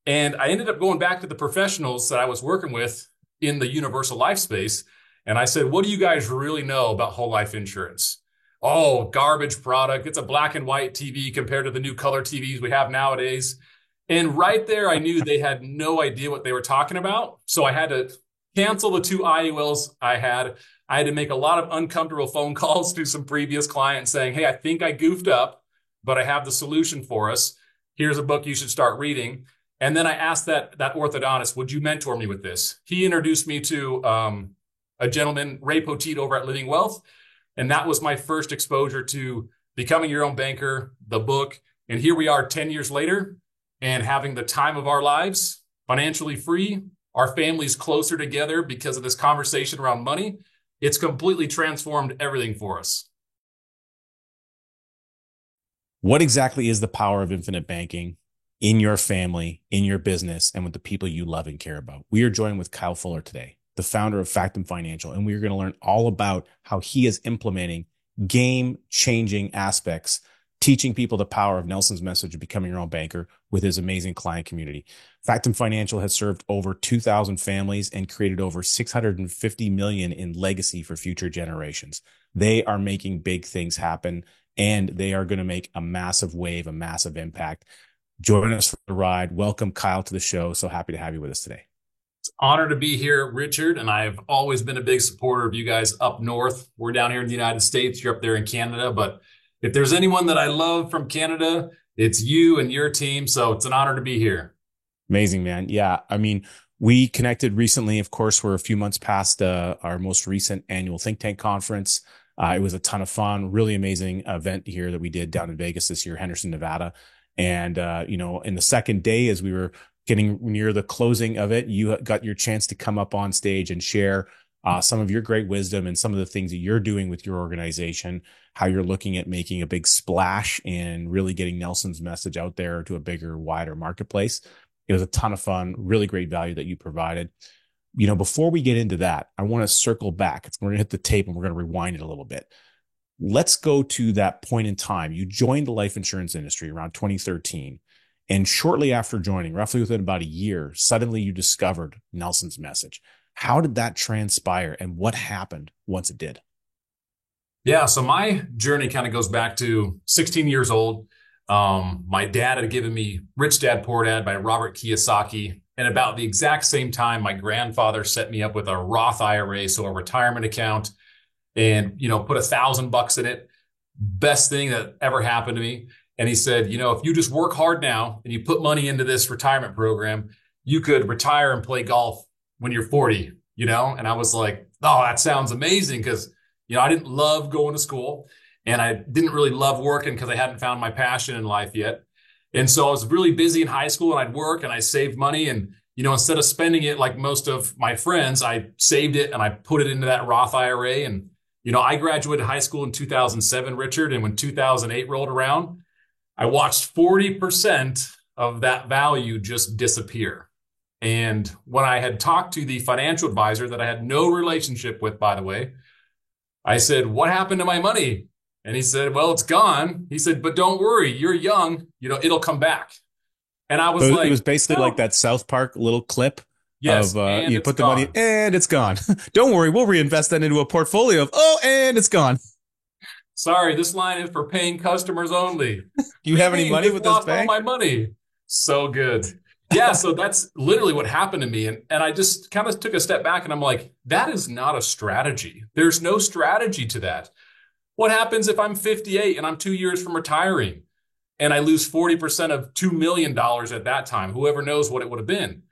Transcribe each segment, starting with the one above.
And I ended up going back to the professionals that I was working with in the universal life space. And I said, what do you guys really know about whole life insurance? Oh, garbage product. It's a black and white TV compared to the new color TVs we have nowadays. And right there, I knew they had no idea what they were talking about. So I had to cancel the two IULs I had. I had to make a lot of uncomfortable phone calls to some previous clients saying, hey, I think I goofed up, but I have the solution for us. Here's a book you should start reading. And then I asked that orthodontist, would you mentor me with this? He introduced me to a gentleman, Ray Poteet, over at Living Wealth. And that was my first exposure to becoming your own banker, the book. And here we are 10 years later and having the time of our lives, financially free, our families closer together because of this conversation around money. It's completely transformed everything for us. What exactly is the power of infinite banking in your family, in your business, and with the people you love and care about? We are joined with Kyle Fuller today, the founder of Factom Financial, and we're going to learn all about how he is implementing game-changing aspects, teaching people the power of Nelson's message of becoming your own banker with his amazing client community. Factom Financial has served over 2,000 families and created over $650 million in legacy for future generations. They are making big things happen, and they are going to make a massive wave, a massive impact. Join us for the ride. Welcome, Kyle, to the show. So happy to have you with us today. It's an honor to be here, Richard, and I've always been a big supporter of you guys up north. We're down here in the United States. You're up there in Canada, but if there's anyone that I love from Canada, it's you and your team. So it's an honor to be here. Amazing, man. Yeah. I mean, we connected recently. Of course, we're a few months past our most recent annual think tank conference. It was a ton of fun, really amazing event here that we did down in Vegas this year, Henderson, Nevada. And, in the second day, as we were getting near the closing of it, you got your chance to come up on stage and share some of your great wisdom and some of the things that you're doing with your organization, how you're looking at making a big splash and really getting Nelson's message out there to a bigger, wider marketplace. It was a ton of fun, really great value that you provided. Before we get into that, I want to circle back. We're going to hit the tape and we're going to rewind it a little bit. Let's go to that point in time. You joined the life insurance industry around 2013. And shortly after joining, roughly within about a year, suddenly you discovered Nelson's message. How did that transpire and what happened once it did? Yeah, so my journey kind of goes back to 16 years old. My dad had given me Rich Dad Poor Dad by Robert Kiyosaki. And about the exact same time, my grandfather set me up with a Roth IRA, so a retirement account, and, put $1,000 in it. Best thing that ever happened to me. And he said, if you just work hard now and you put money into this retirement program, you could retire and play golf when you're 40, And I was like, oh, that sounds amazing. Cause, I didn't love going to school and I didn't really love working because I hadn't found my passion in life yet. And so I was really busy in high school and I'd work and I saved money. And, instead of spending it like most of my friends, I saved it and I put it into that Roth IRA. And, I graduated high school in 2007, Richard. And when 2008 rolled around, I watched 40% of that value just disappear. And when I had talked to the financial advisor that I had no relationship with, by the way, I said, what happened to my money? And he said, well, it's gone. He said, but don't worry, you're young, it'll come back. And I was like, it was basically like that South Park little clip. Yes, of you put the money and it's gone. Don't worry, we'll reinvest that into a portfolio of and it's gone. Sorry, this line is for paying customers only. Do you have any money with this bank? All my money. So good. Yeah, so that's literally what happened to me. And I just kind of took a step back and I'm like, that is not a strategy. There's no strategy to that. What happens if I'm 58 and I'm 2 years from retiring and I lose 40% of $2 million at that time? Whoever knows what it would have been.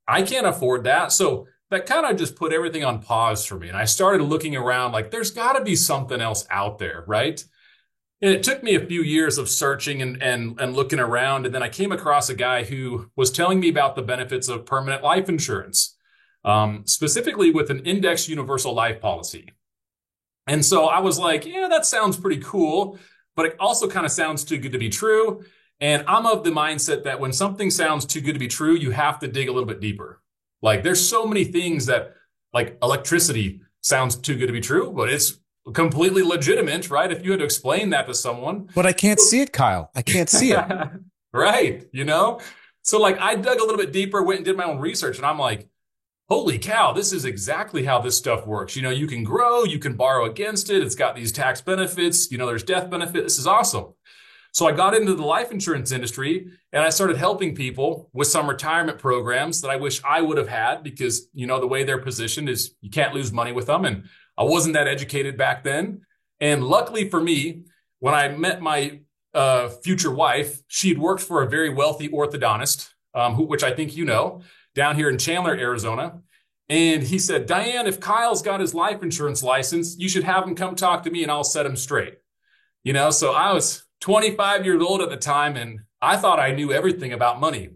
I can't afford that. So that kind of just put everything on pause for me. And I started looking around like there's got to be something else out there, right? And it took me a few years of searching and looking around. And then I came across a guy who was telling me about the benefits of permanent life insurance, specifically with an index universal life policy. And so I was like, yeah, that sounds pretty cool, but it also kind of sounds too good to be true. And I'm of the mindset that when something sounds too good to be true, you have to dig a little bit deeper. Like there's so many things that like electricity sounds too good to be true, but it's completely legitimate, right? If you had to explain that to someone. But I can't see it, Kyle. I can't see it. Right. So like I dug a little bit deeper, went and did my own research, and I'm like, holy cow, this is exactly how this stuff works. You can grow, you can borrow against it. It's got these tax benefits. There's death benefit. This is awesome. So I got into the life insurance industry and I started helping people with some retirement programs that I wish I would have had because, the way they're positioned is you can't lose money with them. And I wasn't that educated back then. And luckily for me, when I met my future wife, she'd worked for a very wealthy orthodontist, which I think down here in Chandler, Arizona. And he said, Diane, if Kyle's got his life insurance license, you should have him come talk to me and I'll set him straight. So I was 25 years old at the time, and I thought I knew everything about money.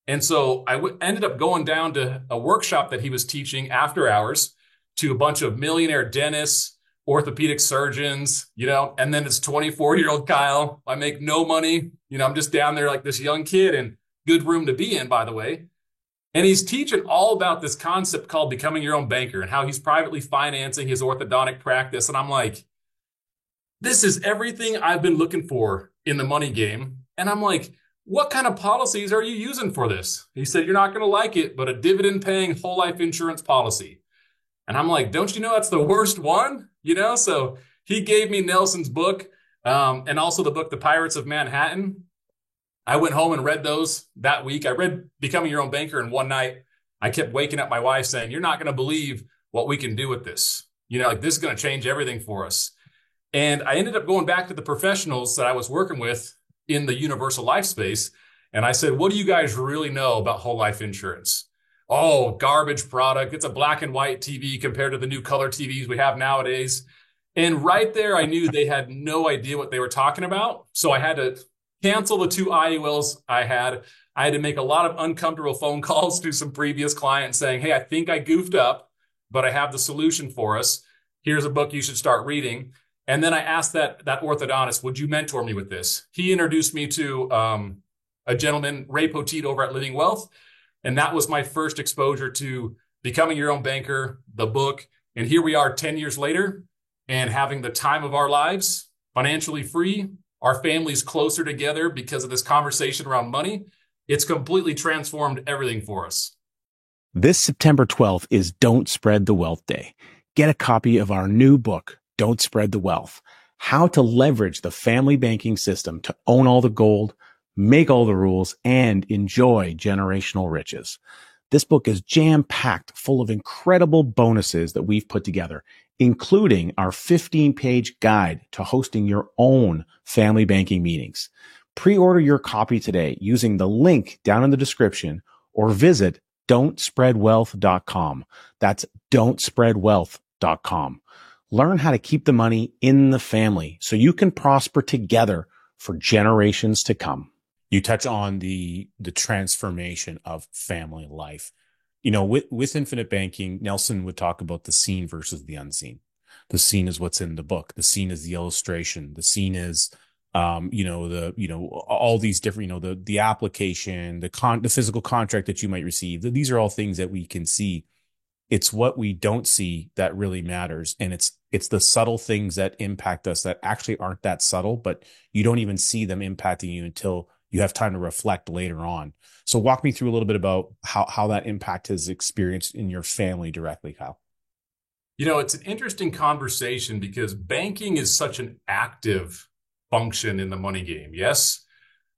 And so I ended up going down to a workshop that he was teaching after hours to a bunch of millionaire dentists, orthopedic surgeons, and then it's 24-year-old Kyle. I make no money. I'm just down there like this young kid, and good room to be in, by the way. And he's teaching all about this concept called becoming your own banker and how he's privately financing his orthodontic practice. And I'm like, this is everything I've been looking for in the money game. And I'm like, what kind of policies are you using for this? He said, you're not going to like it, but a dividend paying whole life insurance policy. And I'm like, don't you know that's the worst one? So he gave me Nelson's book and also the book, The Pirates of Manhattan. I went home and read those that week. I read Becoming Your Own Banker in one night. I kept waking up my wife saying, you're not going to believe what we can do with this. This is going to change everything for us. And I ended up going back to the professionals that I was working with in the universal life space. And I said, what do you guys really know about whole life insurance? Oh, garbage product. It's a black and white TV compared to the new color TVs we have nowadays. And right there, I knew they had no idea what they were talking about. So I had to cancel the 2 IULs I had. I had to make a lot of uncomfortable phone calls to some previous clients saying, hey, I think I goofed up, but I have the solution for us. Here's a book you should start reading. And then I asked that orthodontist, would you mentor me with this? He introduced me to a gentleman, Ray Poteet, over at Living Wealth. And that was my first exposure to Becoming Your Own Banker, the book. And here we are 10 years later and having the time of our lives, financially free, our families closer together because of this conversation around money. It's completely transformed everything for us. This September 12th is Don't Spread the Wealth Day. Get a copy of our new book, Don't Spread the Wealth, how to leverage the family banking system to own all the gold, make all the rules, and enjoy generational riches. This book is jam-packed full of incredible bonuses that we've put together, including our 15-page guide to hosting your own family banking meetings. Pre-order your copy today using the link down in the description or visit don'tspreadwealth.com. That's don'tspreadwealth.com. Learn how to keep the money in the family so you can prosper together for generations to come. You touch on the transformation of family life. With infinite banking, Nelson would talk about the seen versus the unseen. The seen is what's in the book. The seen is the illustration. The seen is, all these different, the application, the physical contract that you might receive. These are all things that we can see. It's what we don't see that really matters. And it's the subtle things that impact us that actually aren't that subtle, but you don't even see them impacting you until you have time to reflect later on. So walk me through a little bit about how that impact is experienced in your family directly, Kyle. It's an interesting conversation because banking is such an active function in the money game. Yes.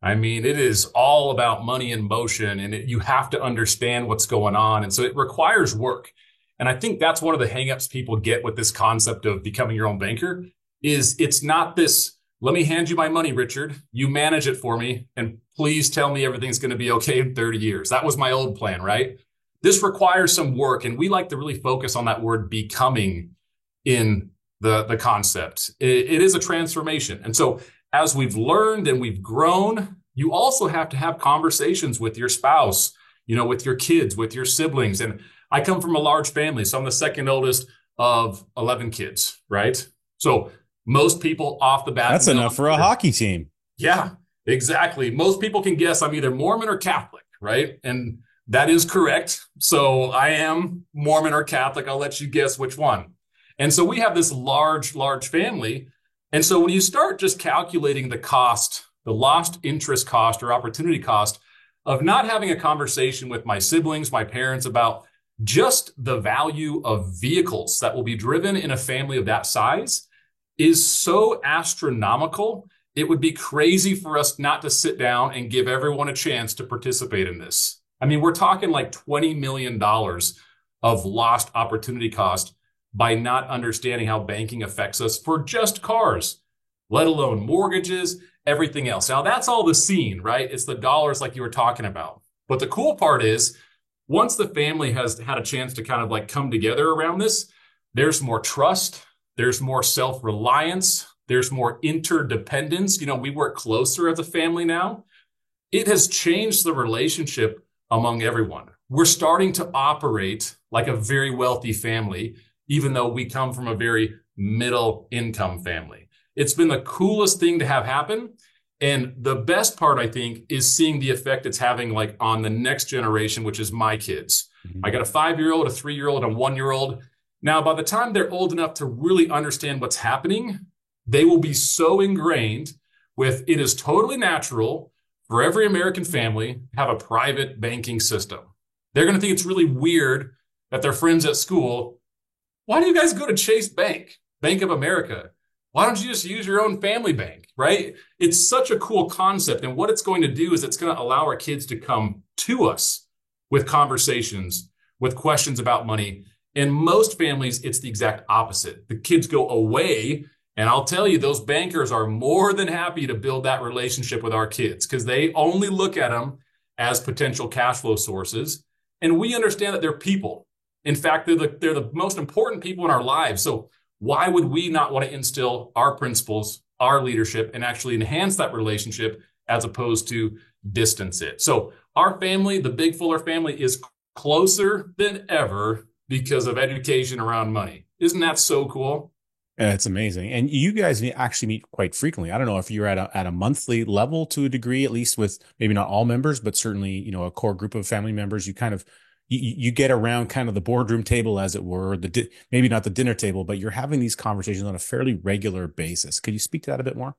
I mean, it is all about money in motion and you have to understand what's going on. And so it requires work. And I think that's one of the hangups people get with this concept of becoming your own banker is it's not this, let me hand you my money, Richard. You manage it for me. And please tell me everything's going to be okay in 30 years. That was my old plan, right? This requires some work. And we like to really focus on that word becoming in the concept. It is a transformation. And so as we've learned and we've grown, you also have to have conversations with your spouse, with your kids, with your siblings. And I come from a large family, so I'm the second oldest of 11 kids, right? So most people off the bat. That's enough for a hockey team. Yeah, exactly. Most people can guess I'm either Mormon or Catholic, right? And that is correct. So I am Mormon or Catholic. I'll let you guess which one. And so we have this large family. And so when you start just calculating the cost, the lost interest cost or opportunity cost of not having a conversation with my siblings, my parents about just the value of vehicles that will be driven in a family of that size is so astronomical. It would be crazy for us not to sit down and give everyone a chance to participate in this. I mean, we're talking like $20 million of lost opportunity cost by not understanding how banking affects us for just cars, let alone mortgages, everything else. Now, that's all the scene, right? It's the dollars like you were talking about. But the cool part is, once the family has had a chance to kind of like come together around this, there's more trust, there's more self-reliance, there's more interdependence. You know, we work closer as a family now. It has changed the relationship among everyone. We're starting to operate like a very wealthy family, even though we come from a very middle income family. It's been the coolest thing to have happen. And the best part, I think, is seeing the effect it's having like on the next generation, which is my kids. Mm-hmm. I got a 5-year-old, a 3-year-old, and a 1-year-old. Now, by the time they're old enough to really understand what's happening, they will be so ingrained with it is totally natural for every American family to have a private banking system. They're going to think it's really weird that their friends at school, why do you guys go to Chase Bank, Bank of America? Why don't you just use your own family bank, right? It's such a cool concept. And what it's going to do is it's going to allow our kids to come to us with conversations, with questions about money. In most families, it's the exact opposite. The kids go away, and I'll tell you, those bankers are more than happy to build that relationship with our kids because they only look at them as potential cash flow sources. And we understand that they're people. In fact, they're the most important people in our lives. So why would we not want to instill our principles, our leadership, and actually enhance that relationship as opposed to distance it? So our family, the Big Fuller family, is closer than ever because of education around money. Isn't that so cool? Yeah, it's amazing. And you guys actually meet quite frequently. I don't know if you're at a monthly level to a degree, at least with maybe not all members, but certainly, you know, a core group of family members. You kind of you get around kind of the boardroom table, as it were, maybe not the dinner table, but you're having these conversations on a fairly regular basis. Could you speak to that a bit more?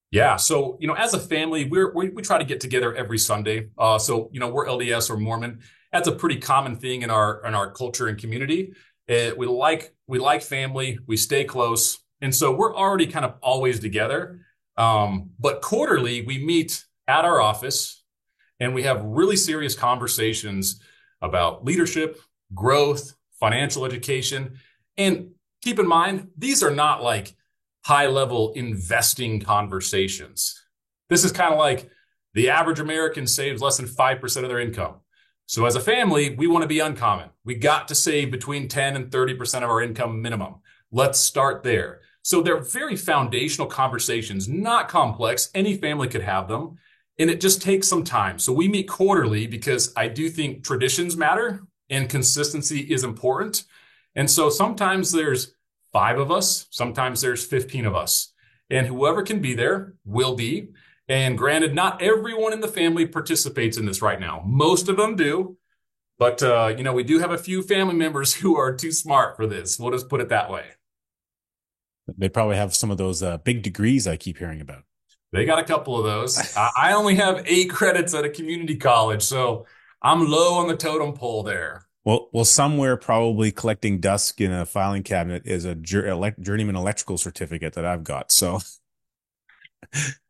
Yeah. So, you know, as a family, we try to get together every Sunday. So, you know, we're LDS or Mormon. That's a pretty common thing in our culture and community. We like family. We stay close. And so we're already kind of always together. But quarterly, we meet at our office and we have really serious conversations about leadership, growth, financial education. And keep in mind, these are not like high-level investing conversations. This is kind of like the average American saves less than 5% of their income. So as a family, we want to be uncommon. We got to save between 10 and 30% of our income minimum. Let's start there. So they're very foundational conversations, not complex. Any family could have them. And it just takes some time. So we meet quarterly because I do think traditions matter and consistency is important. And so sometimes there's 5 of us, sometimes there's 15 of us. And whoever can be there will be. And granted, not everyone in the family participates in this right now. Most of them do. But, you know, we do have a few family members who are too smart for this. We'll just put it that way. They probably have some of those big degrees I keep hearing about. They got a couple of those. I only have 8 credits at a community college, so I'm low on the totem pole there. Well, somewhere probably collecting dust in a filing cabinet is a journeyman electrical certificate that I've got. So,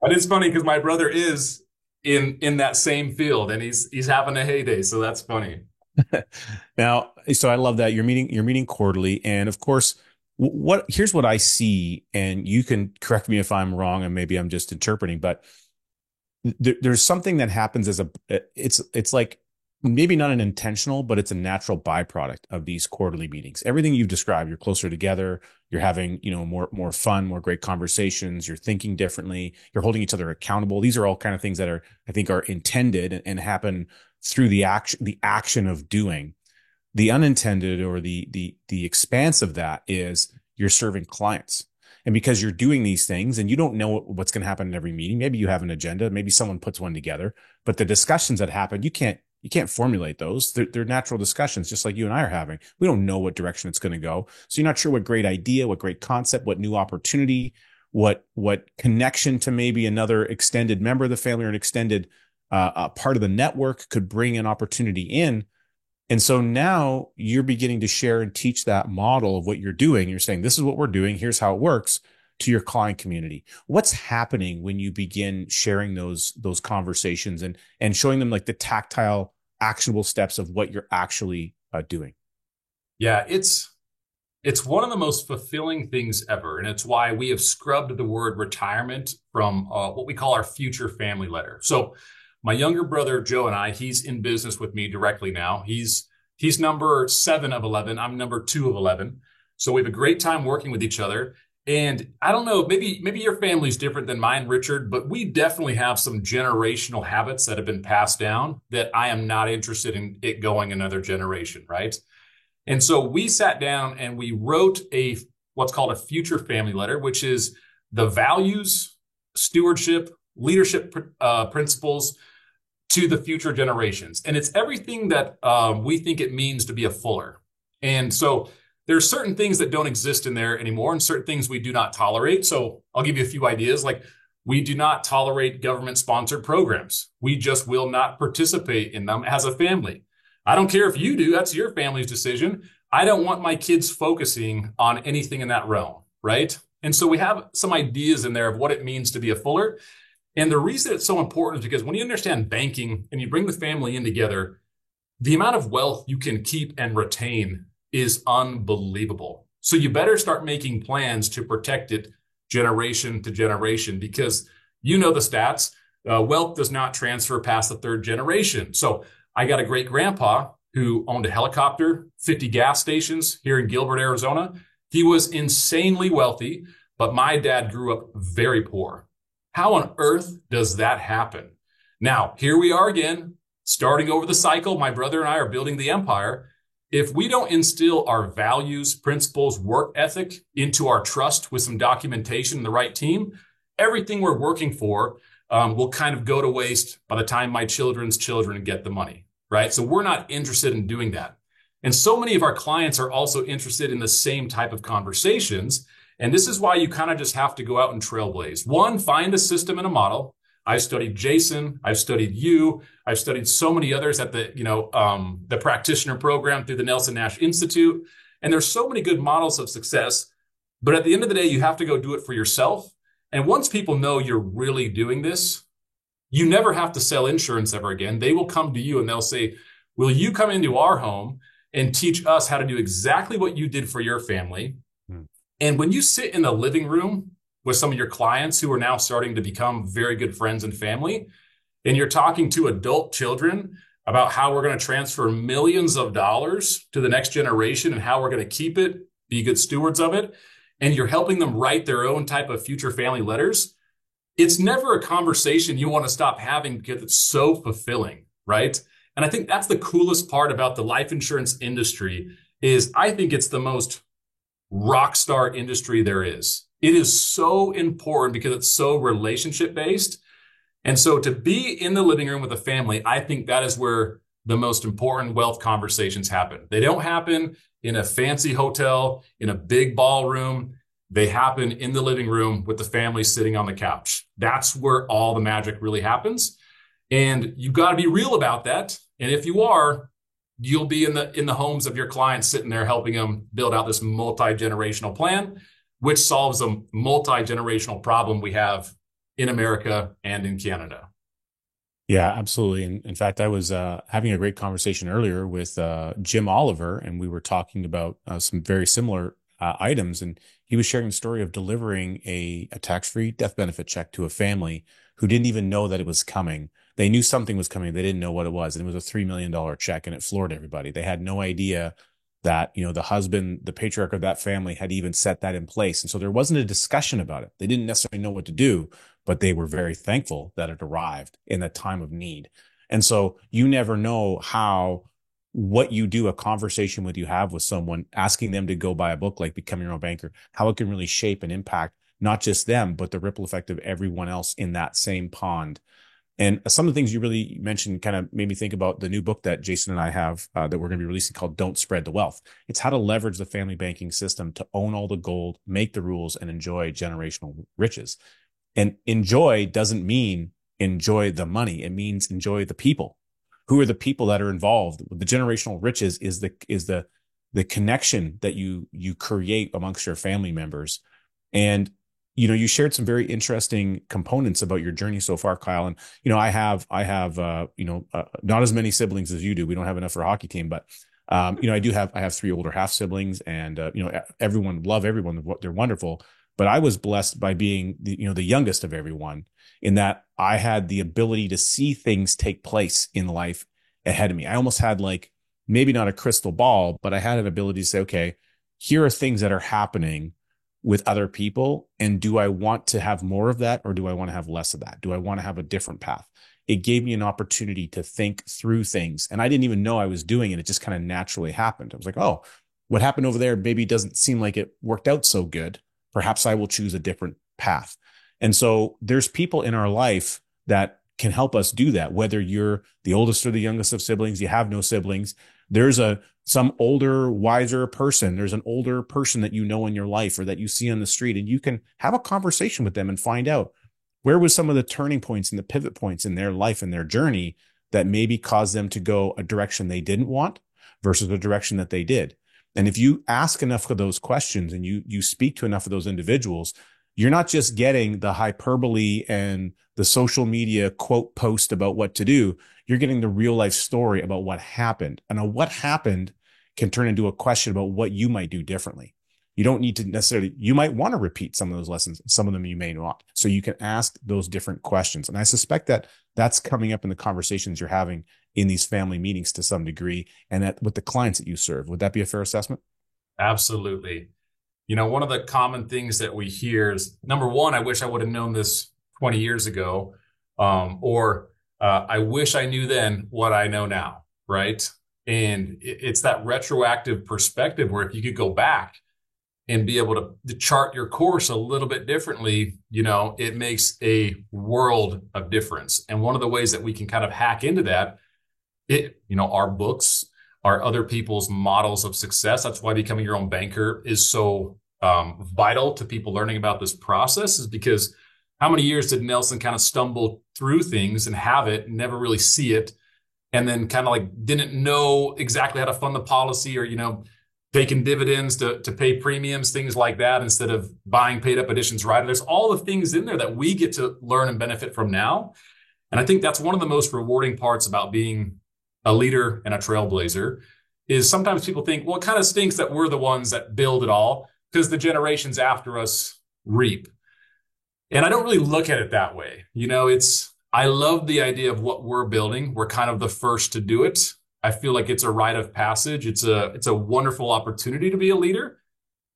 but it's funny because my brother is in that same field, and he's having a heyday. So that's funny. Now, so I love that you're meeting quarterly, and of course, here's what I see, and you can correct me if I'm wrong, and maybe I'm just interpreting, but there's something that happens it's like maybe not an intentional, but it's a natural byproduct of these quarterly meetings. Everything you've described, you're closer together, you're having, you know, more fun, more great conversations, you're thinking differently, you're holding each other accountable. These are all kind of things that I think are intended and happen through the action of doing. The unintended or the expanse of that is you're serving clients. And because you're doing these things and you don't know what's going to happen in every meeting, maybe you have an agenda, maybe someone puts one together, but the discussions that happen, you can't formulate those. They're natural discussions, just like you and I are having. We don't know what direction it's going to go. So you're not sure what great idea, what great concept, what new opportunity, what connection to maybe another extended member of the family or an extended a part of the network could bring an opportunity in. And so now you're beginning to share and teach that model of what you're doing. You're saying, this is what we're doing. Here's how it works to your client community. What's happening when you begin sharing those conversations and showing them like the tactile, actionable steps of what you're actually doing? Yeah, it's one of the most fulfilling things ever. And it's why we have scrubbed the word retirement from what we call our future family letter. So my younger brother, Joe, and he's in business with me directly now. He's number 7 of 11. I'm number 2 of 11. So we have a great time working with each other. And I don't know, maybe your family's different than mine, Richard, but we definitely have some generational habits that have been passed down that I am not interested in it going another generation, right? And so we sat down and we wrote what's called a future family letter, which is the values, stewardship, leadership principles to the future generations. And it's everything that we think it means to be a Fuller. And so there's certain things that don't exist in there anymore and certain things we do not tolerate. So I'll give you a few ideas. Like, we do not tolerate government sponsored programs. We just will not participate in them as a family. I don't care if you do, that's your family's decision. I don't want my kids focusing on anything in that realm, right? And so we have some ideas in there of what it means to be a Fuller. And the reason it's so important is because when you understand banking and you bring the family in together, the amount of wealth you can keep and retain is unbelievable. So you better start making plans to protect it generation to generation, because you know the stats, wealth does not transfer past the 3rd generation. So I got a great grandpa who owned a helicopter, 50 gas stations here in Gilbert, Arizona. He was insanely wealthy, but my dad grew up very poor. How on earth does that happen? Now, here we are again, starting over the cycle. My brother and I are building the empire. If we don't instill our values, principles, work ethic into our trust with some documentation and the right team, everything we're working for will kind of go to waste by the time my children's children get the money, right? So we're not interested in doing that. And so many of our clients are also interested in the same type of conversations. And this is why you kind of just have to go out and trailblaze. One, find a system and a model. I've studied Jason. I've studied you. I've studied so many others at the practitioner program through the Nelson Nash Institute. And there's so many good models of success. But at the end of the day, you have to go do it for yourself. And once people know you're really doing this, you never have to sell insurance ever again. They will come to you and they'll say, will you come into our home and teach us how to do exactly what you did for your family? And when you sit in the living room with some of your clients who are now starting to become very good friends and family, and you're talking to adult children about how we're going to transfer millions of dollars to the next generation and how we're going to keep it, be good stewards of it, and you're helping them write their own type of future family letters, it's never a conversation you want to stop having because it's so fulfilling, right? And I think that's the coolest part about the life insurance industry is I think it's the most rock star industry there is. It is so important because it's so relationship based. And so to be in the living room with a family, I think that is where the most important wealth conversations happen. They don't happen in a fancy hotel, in a big ballroom. They happen in the living room with the family sitting on the couch. That's where all the magic really happens. And you've got to be real about that. And if you are, you'll be in the homes of your clients sitting there helping them build out this multi-generational plan, which solves a multi-generational problem we have in America and in Canada. Yeah, absolutely. And in fact, I was having a great conversation earlier with Jim Oliver, and we were talking about some very similar items. And he was sharing the story of delivering a tax-free death benefit check to a family who didn't even know that it was coming. They knew something was coming. They didn't know what it was. And it was a $3 million check, and it floored everybody. They had no idea that, the husband, the patriarch of that family, had even set that in place. And so there wasn't a discussion about it. They didn't necessarily know what to do, but they were very thankful that it arrived in a time of need. And so you never know what you do, a conversation you have with someone, asking them to go buy a book like Becoming Your Own Banker, how it can really shape and impact not just them, but the ripple effect of everyone else in that same pond. And some of the things you really mentioned kind of made me think about the new book that Jason and I have that we're going to be releasing called Don't Spread the Wealth. It's how to leverage the family banking system to own all the gold, make the rules, and enjoy generational riches. And enjoy doesn't mean enjoy the money. It means enjoy the people. Who are the people that are involved? The generational riches is the connection that you create amongst your family members. And you shared some very interesting components about your journey so far, Kyle. And I have not as many siblings as you do. We don't have enough for a hockey team, but I have three older half siblings, and everyone love everyone. They're wonderful. But I was blessed by being the youngest of everyone, in that I had the ability to see things take place in life ahead of me. I almost had, like, maybe not a crystal ball, but I had an ability to say, okay, here are things that are happening with other people. And do I want to have more of that, or do I want to have less of that? Do I want to have a different path? It gave me an opportunity to think through things. And I didn't even know I was doing it. It just kind of naturally happened. I was like, oh, what happened over there maybe doesn't seem like it worked out so good. Perhaps I will choose a different path. And so there's people in our life that can help us do that. Whether you're the oldest or the youngest of siblings, you have no siblings, there's some older, wiser person. There's an older person that you know in your life or that you see on the street, and you can have a conversation with them and find out where was some of the turning points and the pivot points in their life and their journey that maybe caused them to go a direction they didn't want versus a direction that they did. And if you ask enough of those questions and you speak to enough of those individuals, you're not just getting the hyperbole and the social media quote post about what to do. You're getting the real life story about what happened. And what happened can turn into a question about what you might do differently. You don't need to necessarily, you might want to repeat some of those lessons. Some of them you may not. So you can ask those different questions. And I suspect that that's coming up in the conversations you're having in these family meetings to some degree, and that with the clients that you serve. Would that be a fair assessment? Absolutely. One of the common things that we hear is, number one, I wish I would have known this 20 years ago, or I wish I knew then what I know now, right? And it's that retroactive perspective where if you could go back and be able to chart your course a little bit differently, it makes a world of difference. And one of the ways that we can kind of hack into that, our books, are other people's models of success. That's why becoming your own banker is so vital to people learning about this process, is because how many years did Nelson kind of stumble through things and have it, never really see it, and then kind of like didn't know exactly how to fund the policy, or, taking dividends to pay premiums, things like that, instead of buying paid up additions rider. There's all the things in there that we get to learn and benefit from now. And I think that's one of the most rewarding parts about being a leader and a trailblazer, is sometimes people think, well, it kind of stinks that we're the ones that build it all because the generations after us reap. And I don't really look at it that way. I love the idea of what we're building. We're kind of the first to do it. I feel like it's a rite of passage. It's a wonderful opportunity to be a leader.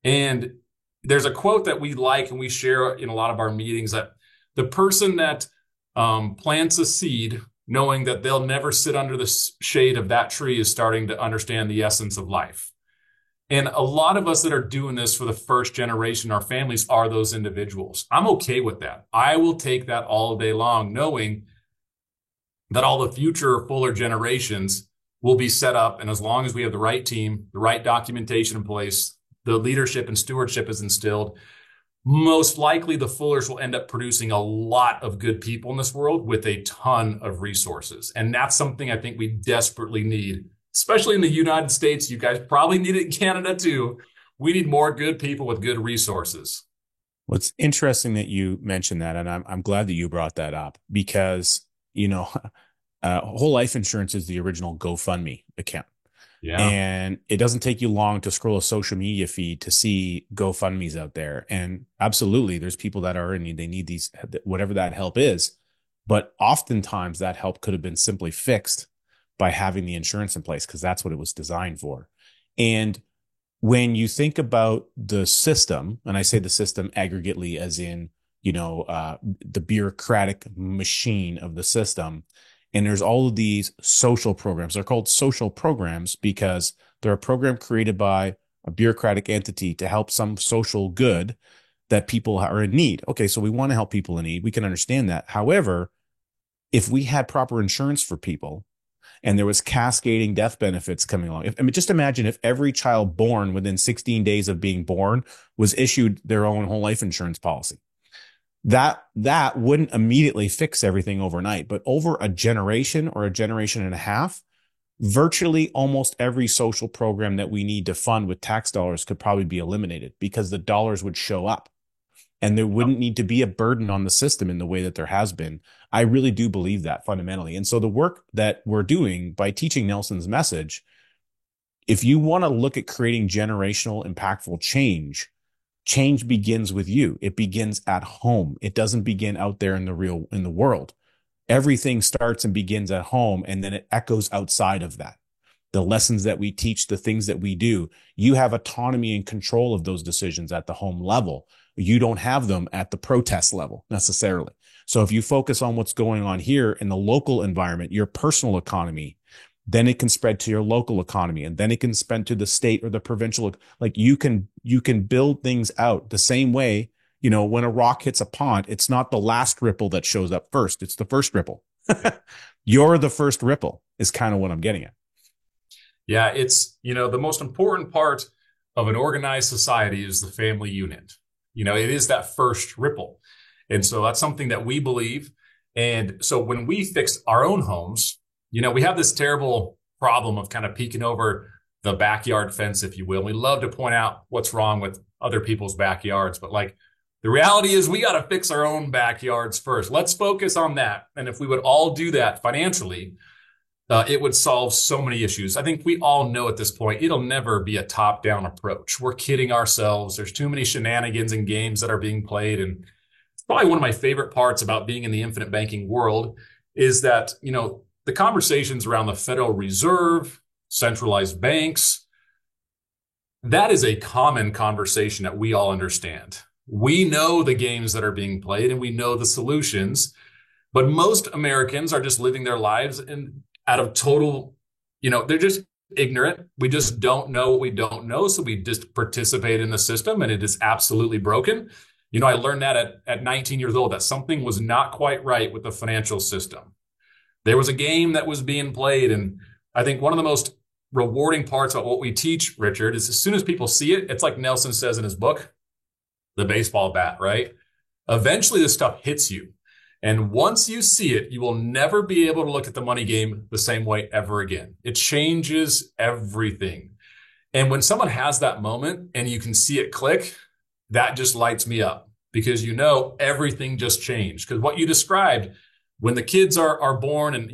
And there's a quote that we like and we share in a lot of our meetings, that the person that plants a seed knowing that they'll never sit under the shade of that tree is starting to understand the essence of life. And a lot of us that are doing this for the first generation, our families, are those individuals. I'm okay with that. I will take that all day long, knowing that all the future fuller generations will be set up. And as long as we have the right team, the right documentation in place, the leadership and stewardship is instilled, most likely the Fullers will end up producing a lot of good people in this world with a ton of resources. And that's something I think we desperately need, especially in the United States. You guys probably need it in Canada too. We need more good people with good resources. Well, it's interesting that you mentioned that. And I'm glad that you brought that up, because, whole life insurance is the original GoFundMe account. Yeah. And it doesn't take you long to scroll a social media feed to see GoFundMe's out there. And absolutely, there's people that are in need. They need these, whatever that help is. But oftentimes that help could have been simply fixed by having the insurance in place, because that's what it was designed for. And when you think about the system, and I say the system aggregately as in, the bureaucratic machine of the system, and there's all of these social programs. They're called social programs because they're a program created by a bureaucratic entity to help some social good that people are in need. Okay, so we want to help people in need. We can understand that. However, if we had proper insurance for people and there was cascading death benefits coming along, just imagine if every child born within 16 days of being born was issued their own whole life insurance policy. that wouldn't immediately fix everything overnight, but over a generation or a generation and a half, virtually almost every social program that we need to fund with tax dollars could probably be eliminated because the dollars would show up and there wouldn't need to be a burden on the system in the way that there has been. I really do believe that fundamentally. And so the work that we're doing by teaching Nelson's message, if you want to look at creating generational impactful change, change begins with you. It begins at home. It doesn't begin out there in the world. Everything starts and begins at home, and then it echoes outside of that. The lessons that we teach, the things that we do, you have autonomy and control of those decisions at the home level. You don't have them at the protest level necessarily. So if you focus on what's going on here in the local environment, your personal economy, then it can spread to your local economy, and then it can spread to the state or the provincial. Like you can build things out the same way. You know, when a rock hits a pond, it's not the last ripple that shows up first. It's the first ripple. You're the first ripple is kind of what I'm getting at. Yeah, it's, the most important part of an organized society is the family unit. It is that first ripple. And so that's something that we believe. And so when we fix our own homes, we have this terrible problem of kind of peeking over the backyard fence, if you will. We love to point out what's wrong with other people's backyards, but like the reality is we got to fix our own backyards first. Let's focus on that. And if we would all do that financially, it would solve so many issues. I think we all know at this point, it'll never be a top-down approach. We're kidding ourselves. There's too many shenanigans and games that are being played. And it's probably one of my favorite parts about being in the infinite banking world is that, the conversations around the Federal Reserve, centralized banks, that is a common conversation that we all understand. We know the games that are being played and we know the solutions, but most Americans are just living their lives out of total, they're just ignorant. We just don't know what we don't know. So we just participate in the system and it is absolutely broken. I learned that at 19 years old, that something was not quite right with the financial system. There was a game that was being played. And I think one of the most rewarding parts of what we teach, Richard, is as soon as people see it, it's like Nelson says in his book, The Baseball Bat, right? Eventually this stuff hits you. And once you see it, you will never be able to look at the money game the same way ever again. It changes everything. And when someone has that moment and you can see it click, that just lights me up because everything just changed. Because what you described, when the kids are born and,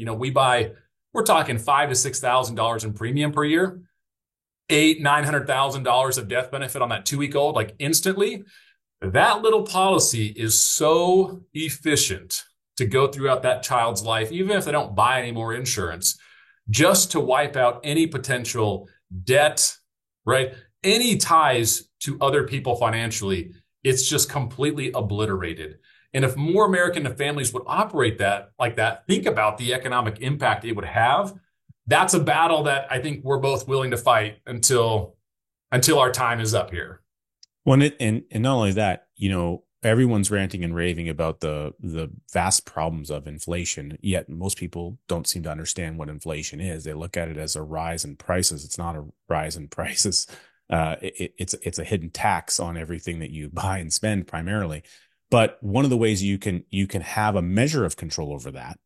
we're talking $5,000 to $6,000 in premium per year, $900,000 of death benefit on that 2-week-old, like instantly. That little policy is so efficient to go throughout that child's life, even if they don't buy any more insurance, just to wipe out any potential debt, right? Any ties to other people financially, it's just completely obliterated. And if more American families would operate like that, think about the economic impact it would have. That's a battle that I think we're both willing to fight until our time is up here. Well, and not only that, everyone's ranting and raving about the vast problems of inflation, yet most people don't seem to understand what inflation is. They look at it as a rise in prices. It's not a rise in prices. It's a hidden tax on everything that you buy and spend primarily. But one of the ways you can have a measure of control over that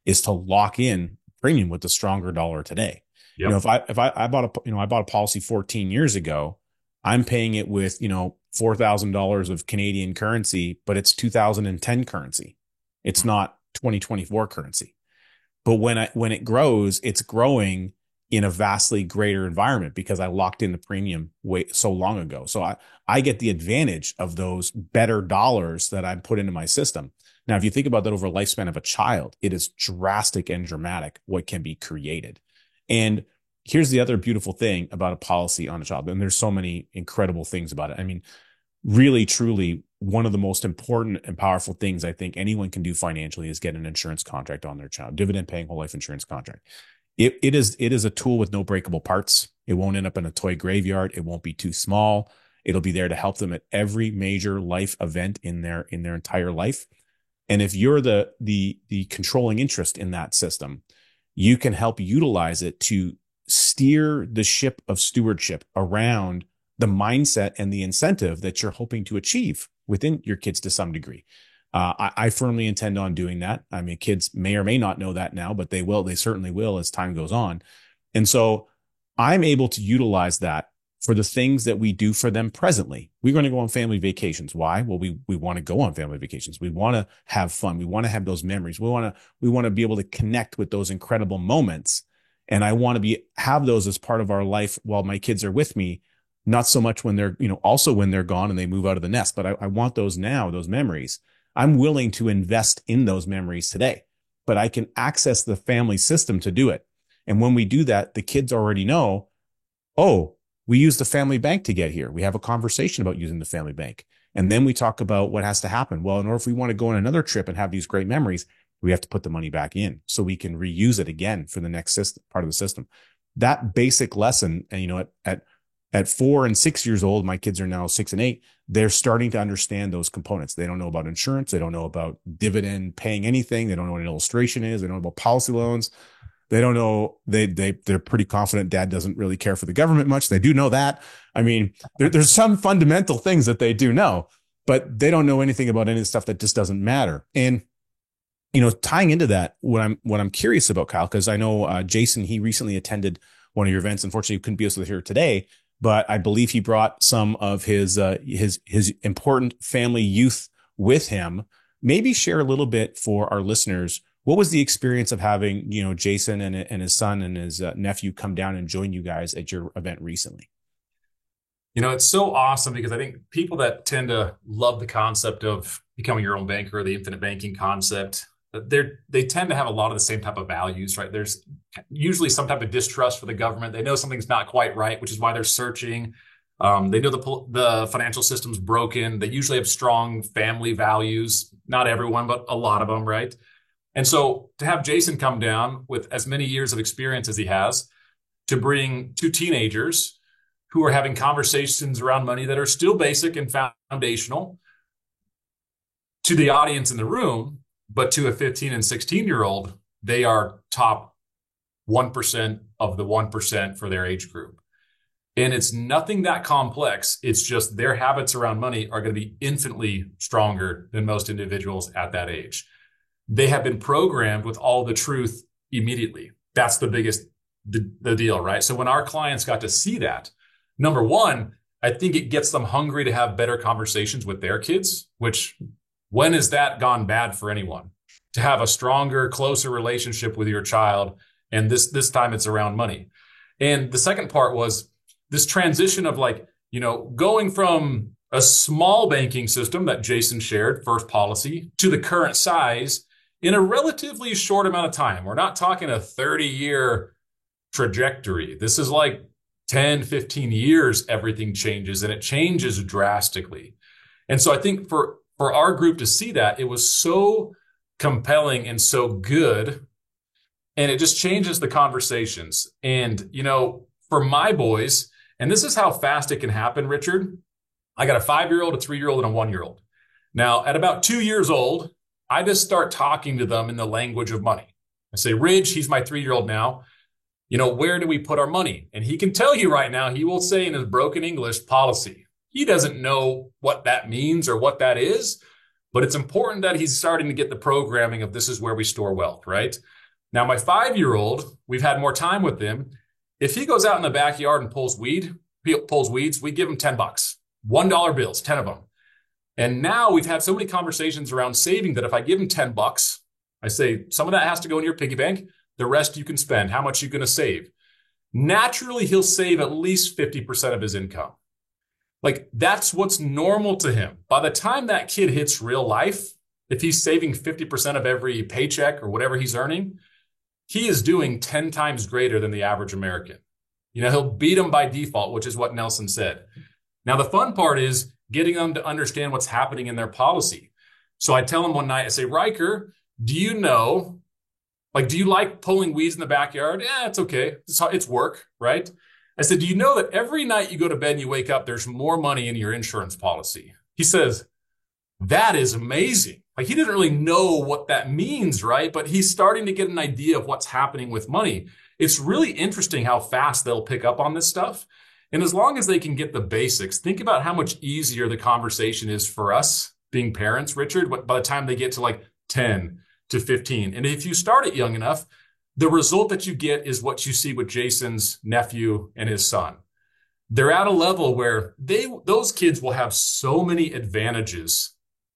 is to lock in premium with the stronger dollar today. Yep. If I bought a policy 14 years ago, I'm paying it with, $4,000 of Canadian currency, but it's 2010 currency. It's not 2024 currency. But when it grows, it's growing in a vastly greater environment because I locked in the premium so long ago. So I get the advantage of those better dollars that I put into my system. Now, if you think about that over a lifespan of a child, it is drastic and dramatic what can be created. And here's the other beautiful thing about a policy on a child. And there's so many incredible things about it. I mean, really, truly, one of the most important and powerful things I think anyone can do financially is get an insurance contract on their child, dividend paying whole life insurance contract. It is a tool with no breakable parts. It won't end up in a toy graveyard. It won't be too small. It'll be there to help them at every major life event in their entire life. And if you're the controlling interest in that system, you can help utilize it to steer the ship of stewardship around the mindset and the incentive that you're hoping to achieve within your kids to some degree. I firmly intend on doing that. I mean, kids may or may not know that now, but they will. They certainly will as time goes on. And so I'm able to utilize that for the things that we do for them presently. We're going to go on family vacations. Why? Well, we want to go on family vacations. We want to have fun. We want to have those memories. We want to be able to connect with those incredible moments. And I want to have those as part of our life while my kids are with me. Not so much when they're, also when they're gone and they move out of the nest, but I want those now, those memories. I'm willing to invest in those memories today, but I can access the family system to do it. And when we do that, the kids already know, oh, we use the family bank to get here. We have a conversation about using the family bank. And then we talk about what has to happen. Well, in order if we want to go on another trip and have these great memories, we have to put the money back in so we can reuse it again for the next part of the system. That basic lesson, and at 4 and 6 years old, my kids are now 6 and 8. They're starting to understand those components. They don't know about insurance. They don't know about dividend paying anything. They don't know what an illustration is. They don't know about policy loans. They don't know. They're pretty confident dad doesn't really care for the government much. They do know that. I mean, there's some fundamental things that they do know, but they don't know anything about any of the stuff that just doesn't matter. And tying into that, what I'm curious about, Kyle, because I know Jason, he recently attended one of your events. Unfortunately, he couldn't be with us here today, but I believe he brought some of his important family youth with him. Maybe share a little bit for our listeners. What was the experience of having, Jason and his son and his nephew come down and join you guys at your event recently? It's so awesome because I think people that tend to love the concept of becoming your own banker, the infinite banking concept, they tend to have a lot of the same type of values, right? There's usually some type of distrust for the government. They know something's not quite right, which is why they're searching. They know the financial system's broken. They usually have strong family values. Not everyone, but a lot of them, right? And so to have Jason come down with as many years of experience as he has, to bring 2 teenagers who are having conversations around money that are still basic and foundational to the audience in the room, but to a 15 and 16-year-old, they are top 1% of the 1% for their age group. And it's nothing that complex. It's just their habits around money are going to be infinitely stronger than most individuals at that age. They have been programmed with all the truth immediately. That's the biggest the deal, right? So when our clients got to see that, number one, I think it gets them hungry to have better conversations with their kids, which when has that gone bad for anyone? To have a stronger, closer relationship with your child. And this time it's around money. And the second part was this transition of going from a small banking system that Jason shared, First Policy, to the current size in a relatively short amount of time. We're not talking a 30-year trajectory. This is like 10, 15 years, everything changes, and it changes drastically. And so I think for our group to see that, it was so compelling and so good, and it just changes the conversations. And, for my boys, and this is how fast it can happen, Richard, I got a 5-year-old, a 3-year-old, and a 1-year-old. Now, at about 2 years old, I just start talking to them in the language of money. I say, Ridge, he's my 3-year-old now. Where do we put our money? And he can tell you right now, he will say in his broken English, policy. He doesn't know what that means or what that is, but it's important that he's starting to get the programming of this is where we store wealth, right? Now, my 5-year-old, we've had more time with him. If he goes out in the backyard and pulls weeds, we give him $10, $1 bills, 10 of them. And now we've had so many conversations around saving that if I give him $10, I say, some of that has to go in your piggy bank. The rest you can spend. How much are you going to save? Naturally, he'll save at least 50% of his income. That's what's normal to him. By the time that kid hits real life, if he's saving 50% of every paycheck or whatever he's earning, he is doing 10 times greater than the average American. He'll beat them by default, which is what Nelson said. Now, the fun part is getting them to understand what's happening in their policy. So I tell him one night, I say, Riker, do you know, do you like pulling weeds in the backyard? Yeah, it's okay. It's work, right? I said, do you know that every night you go to bed and you wake up, there's more money in your insurance policy? He says, that is amazing. He didn't really know what that means, right? But he's starting to get an idea of what's happening with money. It's really interesting how fast they'll pick up on this stuff. And as long as they can get the basics, think about how much easier the conversation is for us being parents, Richard, by the time they get to like 10 to 15. And if you start it young enough, the result that you get is what you see with Jason's nephew and his son. They're at a level where those kids will have so many advantages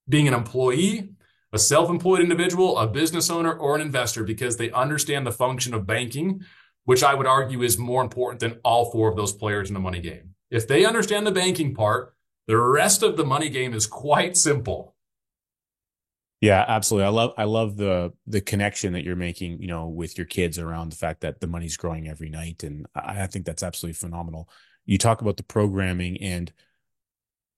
being an employee, a self-employed individual, a business owner, or an investor because they understand the function of banking, which I would argue is more important than all four of those players in the money game. If they understand the banking part, the rest of the money game is quite simple. Yeah, absolutely. I love the connection that you're making, you know, with your kids around the fact that the money's growing every night. And I think that's absolutely phenomenal. You talk about the programming, and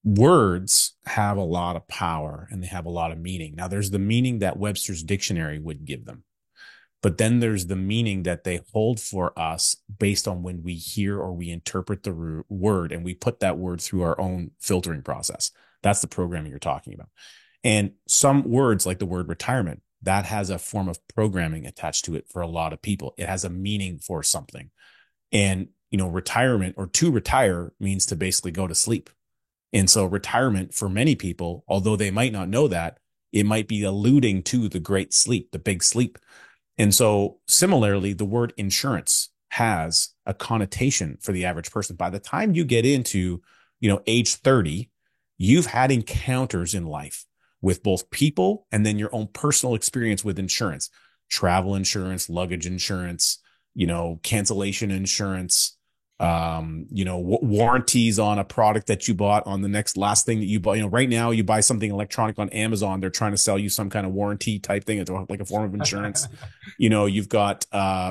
words have a lot of power and they have a lot of meaning. Now, there's the meaning that Webster's dictionary would give them, but then there's the meaning that they hold for us based on when we hear or we interpret the word, and we put that word through our own filtering process. That's the programming you're talking about. And some words, like the word retirement, that has a form of programming attached to it for a lot of people. It has a meaning for something. And, you know, retirement, or to retire, means to basically go to sleep. And so retirement for many people, although they might not know that, it might be alluding to the great sleep, the big sleep. And so similarly, the word insurance has a connotation for the average person. By the time you get into, you know, age 30, you've had encounters in life with both people and then your own personal experience with insurance, travel insurance, luggage insurance, you know, cancellation insurance, you know, warranties on a product that you bought on the last thing that you bought. You know, right now you buy something electronic on Amazon, they're trying to sell you some kind of warranty type thing. It's like a form of insurance. You know, you've got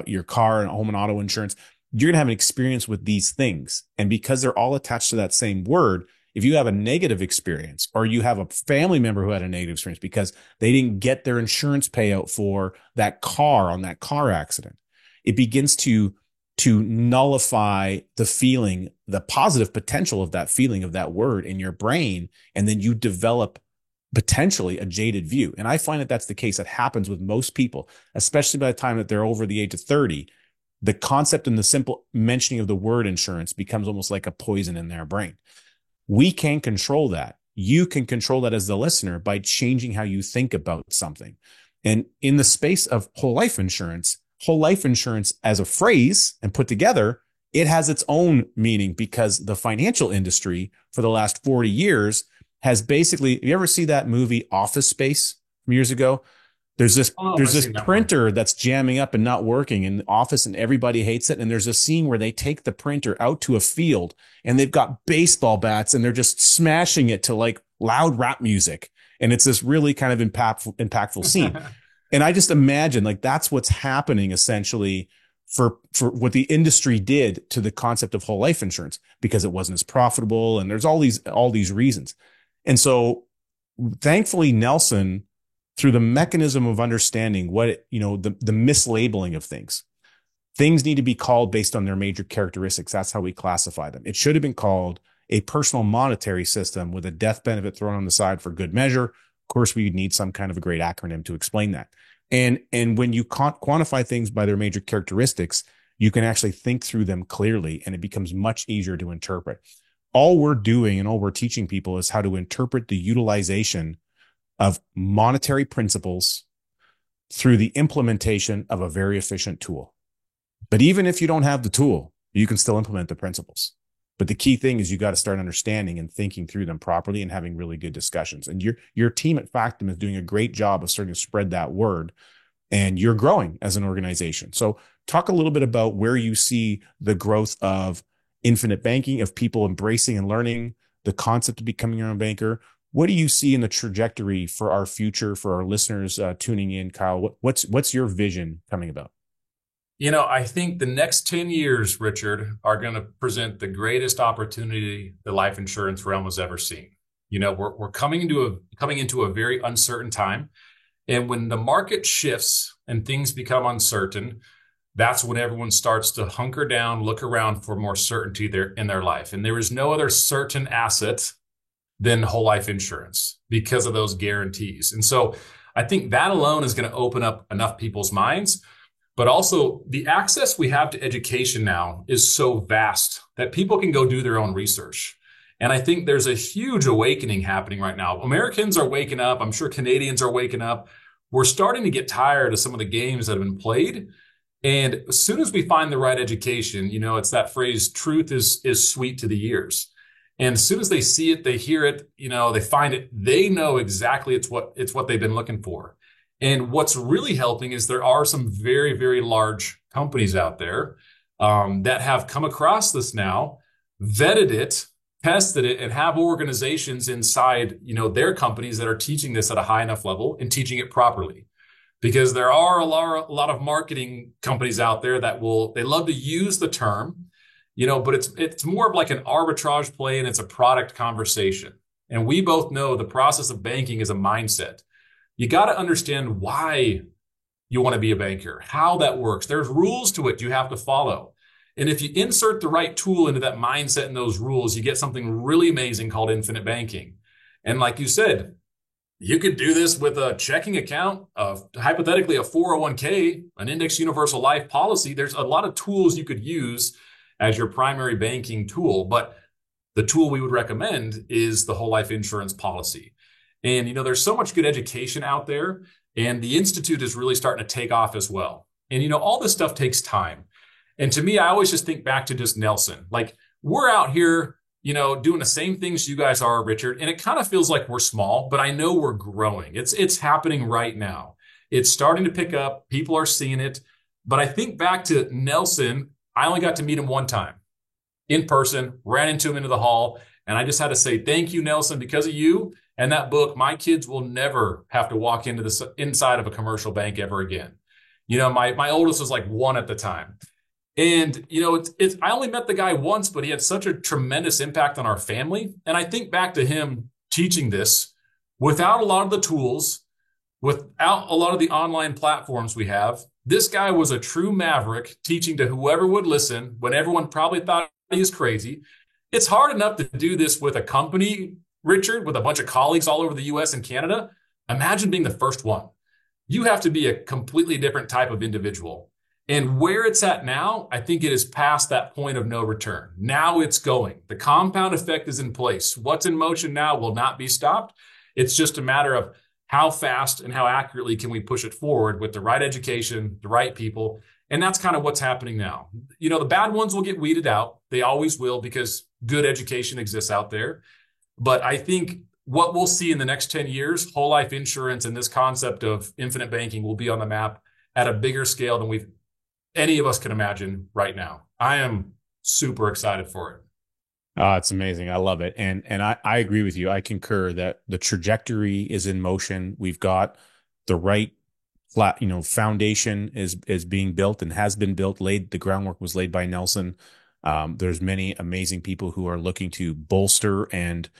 your car and home and auto insurance. You're going to have an experience with these things. And because they're all attached to that same word, if you have a negative experience, or you have a family member who had a negative experience because they didn't get their insurance payout for that car on that car accident, it begins to nullify the feeling, the positive potential of that feeling of that word in your brain. And then you develop potentially a jaded view. And I find that that's the case. That happens with most people, especially by the time that they're over the age of 30. The concept and the simple mentioning of the word insurance becomes almost like a poison in their brain. We can control that. You can control that as the listener by changing how you think about something. And in the space of whole life insurance as a phrase and put together, it has its own meaning, because the financial industry for the last 40 years has basically, you ever see that movie Office Space from years ago? There's this printer that's jamming up and not working in the office, and everybody hates it. And there's a scene where they take the printer out to a field and they've got baseball bats and they're just smashing it to like loud rap music. And it's this really kind of impactful scene. And I just imagine like that's what's happening essentially for what the industry did to the concept of whole life insurance, because it wasn't as profitable. And there's all these reasons. And so thankfully, Nelson, through the mechanism of understanding what, you know, the mislabeling of things need to be called based on their major characteristics. That's how we classify them. It should have been called a personal monetary system with a death benefit thrown on the side for good measure. Of course, we need some kind of a great acronym to explain that. And when you quantify things by their major characteristics, you can actually think through them clearly, and it becomes much easier to interpret. All we're doing and all we're teaching people is how to interpret the utilization of monetary principles through the implementation of a very efficient tool. But even if you don't have the tool, you can still implement the principles. But the key thing is you got to start understanding and thinking through them properly and having really good discussions. And your team at Factom is doing a great job of starting to spread that word, and you're growing as an organization. So talk a little bit about where you see the growth of infinite banking, of people embracing and learning the concept of becoming your own banker. What do you see in the trajectory for our future, for our listeners tuning in, Kyle? What's your vision coming about? You know, I think the next 10 years, Richard, are going to present the greatest opportunity the life insurance realm has ever seen. You know, we're coming into a very uncertain time. And when the market shifts and things become uncertain, that's when everyone starts to hunker down, look around for more certainty in their life. And there is no other certain asset than whole life insurance because of those guarantees. And so I think that alone is going to open up enough people's minds. But also the access we have to education now is so vast that people can go do their own research. And I think there's a huge awakening happening right now. Americans are waking up. I'm sure Canadians are waking up. We're starting to get tired of some of the games that have been played. And as soon as we find the right education, it's that phrase, truth is sweet to the ears. And as soon as they see it, they hear it, they find it, they know exactly it's what they've been looking for. And what's really helping is there are some very, very large companies out there that have come across this now, vetted it, tested it, and have organizations inside, their companies that are teaching this at a high enough level and teaching it properly. Because there are a lot of marketing companies out there that they love to use the term, but it's more of like an arbitrage play, and it's a product conversation. And we both know the process of banking is a mindset. You got to understand why you want to be a banker, how that works. There's rules to it you have to follow. And if you insert the right tool into that mindset and those rules, you get something really amazing called infinite banking. And like you said, you could do this with a checking account, hypothetically a 401k, an index universal life policy. There's a lot of tools you could use as your primary banking tool, but the tool we would recommend is the whole life insurance policy. And, there's so much good education out there, and the Institute is really starting to take off as well. And, all this stuff takes time. And to me, I always just think back to just Nelson. Like, we're out here, doing the same things you guys are, Richard, and it kind of feels like we're small, but I know we're growing. It's happening right now. It's starting to pick up. People are seeing it. But I think back to Nelson, I only got to meet him one time in person, ran into him into the hall, and I just had to say, thank you, Nelson, because of you and that book, my kids will never have to walk into the inside of a commercial bank ever again. My oldest was like 1 at the time. And, I only met the guy once, but he had such a tremendous impact on our family. And I think back to him teaching this without a lot of the tools, without a lot of the online platforms we have. This guy was a true maverick, teaching to whoever would listen when everyone probably thought he was crazy. It's hard enough to do this with a company, Richard, with a bunch of colleagues all over the US and Canada. Imagine being the first one. You have to be a completely different type of individual. And where it's at now, I think it is past that point of no return. Now it's going. The compound effect is in place. What's in motion now will not be stopped. It's just a matter of how fast and how accurately can we push it forward with the right education, the right people. And that's kind of what's happening now. The bad ones will get weeded out. They always will, because good education exists out there. But I think what we'll see in the next 10 years, whole life insurance and this concept of infinite banking will be on the map at a bigger scale than any of us can imagine right now. I am super excited for it. It's amazing. I love it. And I agree with you. I concur that the trajectory is in motion. We've got the right foundation is being built and has been built. The groundwork was laid by Nelson. There's many amazing people who are looking to bolster and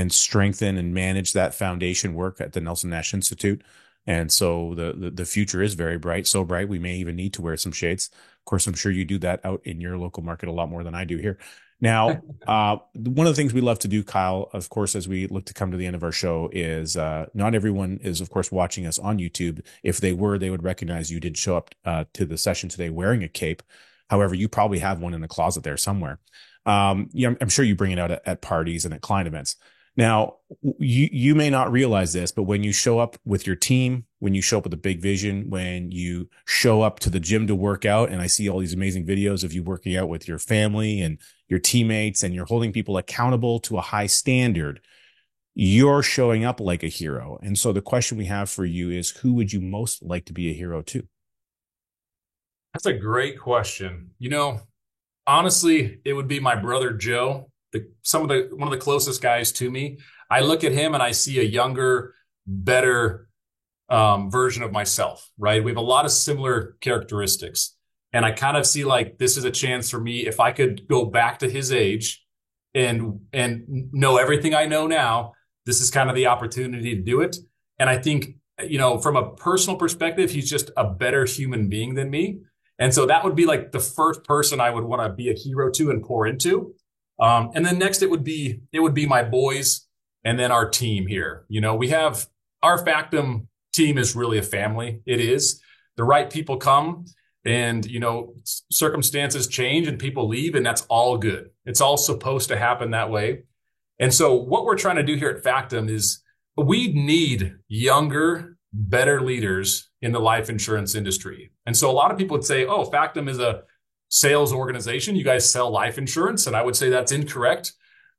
strengthen and manage that foundation work at the Nelson Nash Institute. And so the future is very bright, so bright we may even need to wear some shades. Of course, I'm sure you do that out in your local market a lot more than I do here. Now, one of the things we love to do, Kyle, of course, as we look to come to the end of our show is not everyone is, of course, watching us on YouTube. If they were, they would recognize you did show up to the session today wearing a cape. However, you probably have one in the closet there somewhere. I'm sure you bring it out at parties and at client events. Now, you may not realize this, but when you show up with your team, when you show up with a big vision, when you show up to the gym to work out, and I see all these amazing videos of you working out with your family and your teammates, and you're holding people accountable to a high standard, you're showing up like a hero. And so the question we have for you is, who would you most like to be a hero to? That's a great question. Honestly, it would be my brother, Joe. One of the closest guys to me. I look at him and I see a younger, better version of myself, right? We have a lot of similar characteristics. And I kind of see like this is a chance for me, if I could go back to his age and know everything I know now, this is kind of the opportunity to do it. And I think, from a personal perspective, he's just a better human being than me. And so that would be like the first person I would want to be a hero to and pour into. And then next it would be my boys and then our team here. We have our Factum team is really a family. It is. The right people come. And, circumstances change and people leave, and that's all good. It's all supposed to happen that way. And so what we're trying to do here at Factum is we need younger, better leaders in the life insurance industry. And so a lot of people would say, oh, Factum is a sales organization. You guys sell life insurance. And I would say that's incorrect.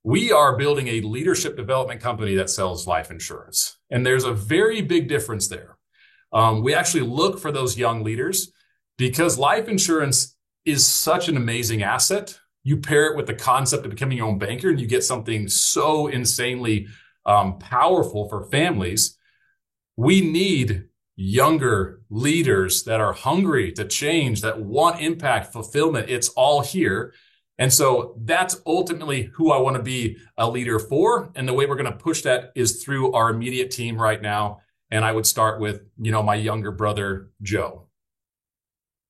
We are building a leadership development company that sells life insurance. And there's a very big difference there. We actually look for those young leaders because life insurance is such an amazing asset. You pair it with the concept of becoming your own banker and you get something so insanely powerful for families. We need younger leaders that are hungry to change, that want impact, fulfillment. It's all here. And so that's ultimately who I want to be a leader for. And the way we're going to push that is through our immediate team right now. And I would start with, my younger brother, Joe.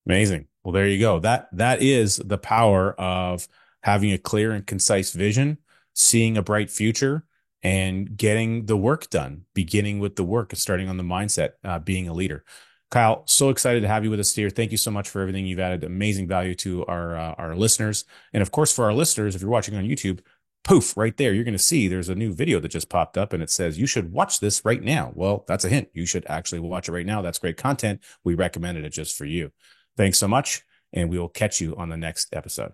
Amazing. Well, there you go. That is the power of having a clear and concise vision, seeing a bright future, and getting the work done, beginning with the work, starting on the mindset, being a leader. Kyle, so excited to have you with us here. Thank you so much for everything. You've added amazing value to our listeners. And of course, for our listeners, if you're watching on YouTube, poof, right there, you're going to see there's a new video that just popped up and it says, you should watch this right now. Well, that's a hint. You should actually watch it right now. That's great content. We recommended it just for you. Thanks so much. And we will catch you on the next episode.